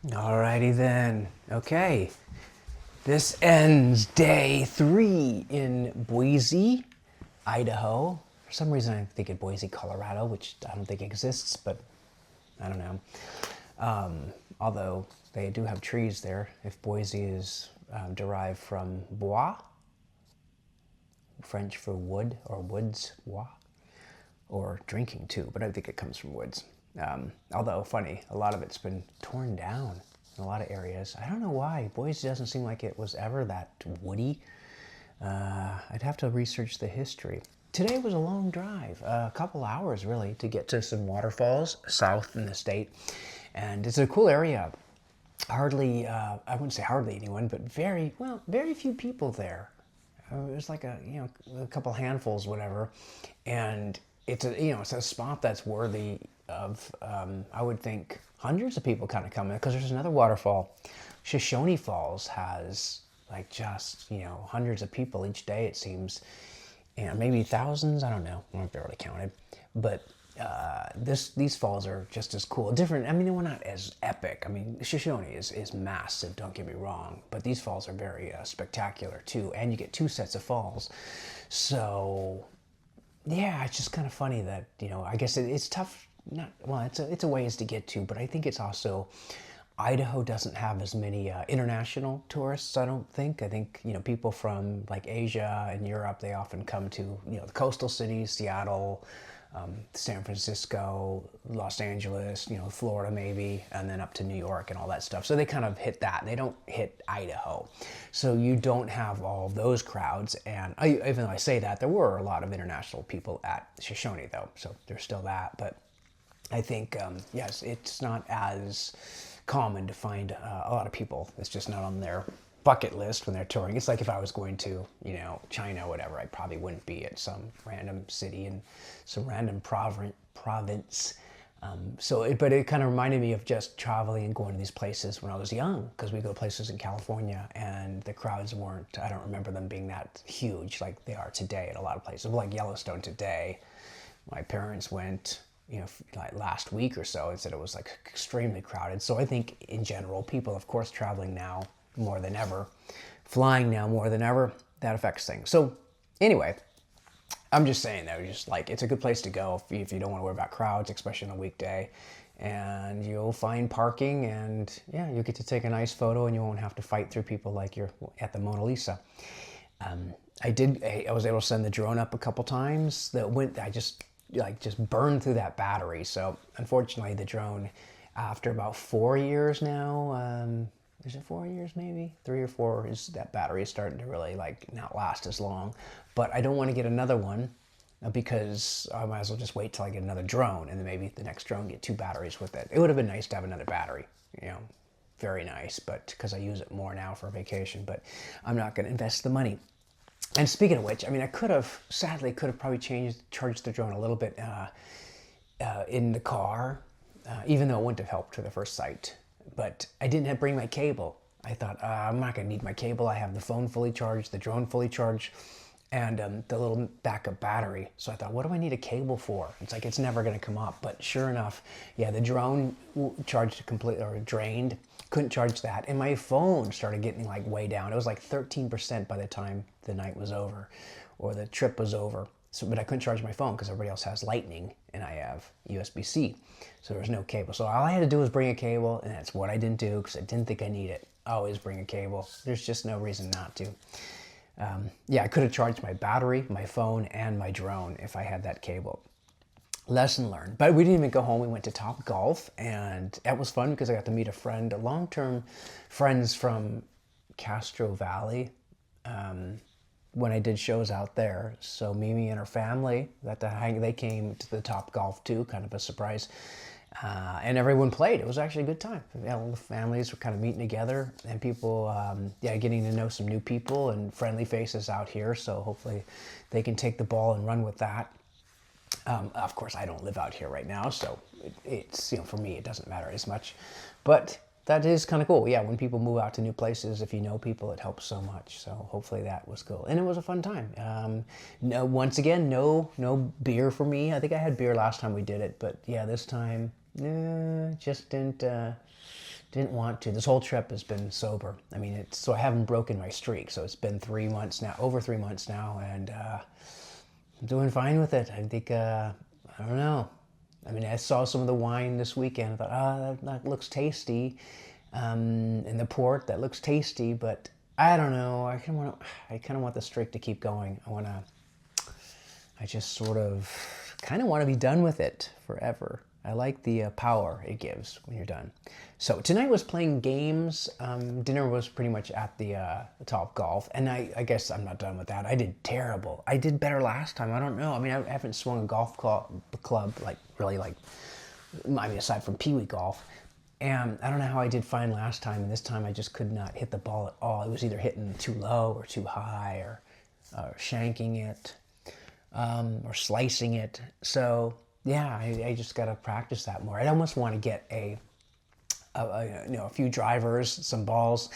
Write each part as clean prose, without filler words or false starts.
Alrighty then. Okay. This ends day 3 in Boise, Idaho. For some reason, I'm thinking Boise, Colorado, which I don't think exists, but I don't know. Although they do have trees there. If Boise is derived from bois, French for wood or woods, bois, or drinking too, but I think it comes from woods. Although funny, a lot of it's been torn down in a lot of areas. I don't know why. Boise doesn't seem like it was ever that woody. I'd have to research the history. Today was a long drive, a couple hours really, to get to some waterfalls south in the state. And it's a cool area. Hardly, I wouldn't say hardly anyone, but very few people there. It was like a couple handfuls, whatever. And it's a spot that's worthy of, I would think, hundreds of people kind of come in, because there's another waterfall. Shoshone Falls has like just, hundreds of people each day, it seems, and maybe thousands. I don't know. I don't barely counted, but these falls are just as cool. Different. I mean, they were not as epic. I mean, Shoshone is massive. Don't get me wrong, but these falls are very spectacular too, and you get two sets of falls. So yeah, it's just kind of funny that I guess it's tough. Not well. It's a ways to get to, but I think it's also Idaho doesn't have as many international tourists. I don't think. I think people from like Asia and Europe, they often come to the coastal cities, Seattle, San Francisco, Los Angeles, Florida maybe, and then up to New York and all that stuff. So they kind of hit that. They don't hit Idaho. So you don't have all of those crowds. And even though I say that, there were a lot of international people at Shoshone though. So there's still that. But I think, yes, it's not as common to find a lot of people. It's just not on their bucket list when they're touring. It's like if I was going to, China or whatever, I probably wouldn't be at some random city in some random province. But it kind of reminded me of just traveling and going to these places when I was young, because we go places in California and the crowds weren't, I don't remember them being that huge like they are today at a lot of places. Like Yellowstone today, my parents went, like last week or so, and said it was like extremely crowded. So I think in general, people, of course, traveling now more than ever, flying now more than ever, that affects things. So anyway, I'm just saying though, just like it's a good place to go if you don't want to worry about crowds, especially on a weekday. And you'll find parking, and yeah, you get to take a nice photo, and you won't have to fight through people like you're at the Mona Lisa. I was able to send the drone up a couple times. I just burned through that battery. So unfortunately, the drone, after about 4 years now, is it 4 years maybe? 3 or 4, is that battery is starting to really like not last as long. But I don't want to get another one because I might as well just wait till I get another drone, and then maybe the next drone get 2 batteries with it. It would have been nice to have another battery, very nice, but because I use it more now for vacation, but I'm not going to invest the money. And speaking of which, I mean, I could have probably charged the drone a little bit in the car, even though it wouldn't have helped to the first sight. But I didn't bring my cable. I thought, I'm not going to need my cable. I have the phone fully charged, the drone fully charged, and the little backup battery. So I thought, what do I need a cable for? It's like, it's never going to come up. But sure enough, yeah, the drone charged completely, or drained. Couldn't charge that. And my phone started getting like way down. It was like 13% by the time the night was over, or the trip was over. So, but I couldn't charge my phone because everybody else has Lightning and I have USB-C. So there was no cable. So all I had to do was bring a cable, and that's what I didn't do because I didn't think I need it. Always bring a cable. There's just no reason not to. Yeah, I could have charged my battery, my phone, and my drone if I had that cable. Lesson learned. But we didn't even go home. We went to Top Golf, and that was fun because I got to meet a long-term friends from Castro Valley when I did shows out there. So Mimi and her family they came to the Top Golf too, kind of a surprise. And everyone played. It was actually a good time. All the families were kind of meeting together, and people, getting to know some new people and friendly faces out here. So hopefully they can take the ball and run with that. Of course, I don't live out here right now, so it's for me, it doesn't matter as much. But that is kind of cool. Yeah, when people move out to new places, if you know people, it helps so much. So hopefully that was cool, and it was a fun time. No, once again, no beer for me. I think I had beer last time we did it, but yeah, this time, just Didn't want to. This whole trip has been sober. I mean, so I haven't broken my streak. So it's been 3 months now, over 3 months now, and I'm doing fine with it. I think, I don't know. I mean, I saw some of the wine this weekend. I thought, that looks tasty. And the port, that looks tasty, but I don't know. I kind of want the streak to keep going. I just sort of kind of want to be done with it forever. I like the power it gives when you're done. So tonight was playing games. Dinner was pretty much at the Top Golf, and I guess I'm not done with that. I did terrible. I did better last time. I don't know. I mean, I haven't swung a golf club like really like. I mean, aside from Pee Wee golf, and I don't know how I did fine last time. And this time I just could not hit the ball at all. It was either hitting too low or too high, or shanking it, or slicing it. So. Yeah, I just got to practice that more. I almost want to get a few drivers, some balls,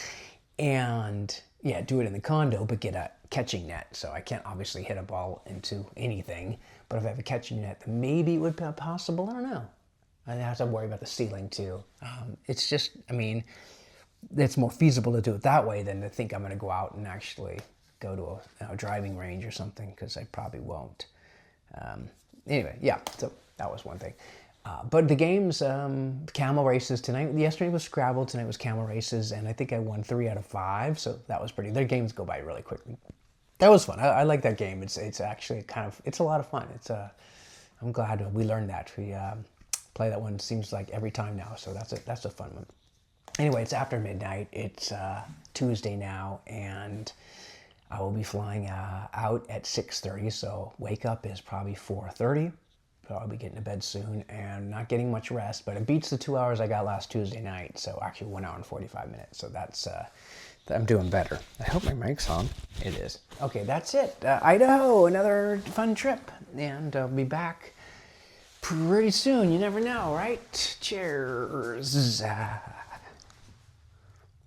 and yeah, do it in the condo, but get a catching net. So I can't obviously hit a ball into anything, but if I have a catching net, then maybe it would be possible. I don't know. I have to worry about the ceiling too. It's just, I mean, it's more feasible to do it that way than to think I'm going to go out and actually go to a driving range or something, because I probably won't. Anyway, yeah, so that was one thing. But the games, camel races tonight. Yesterday was Scrabble, tonight was camel races, and I think I won 3 out of 5, so that was pretty. Their games go by really quickly. That was fun. I like that game. It's actually it's a lot of fun. I'm glad we learned that. We play that one, seems like every time now, so that's a fun one. Anyway, it's after midnight. It's Tuesday now, and I will be flying out at 6:30, so wake up is probably 4:30. I'll be getting to bed soon and not getting much rest, but it beats the 2 hours I got last Tuesday night, so actually 1 hour and 45 minutes, so that's, I'm doing better. I hope my mic's on. It is. Okay, that's it. Idaho, another fun trip, and I'll be back pretty soon. You never know, right? Cheers.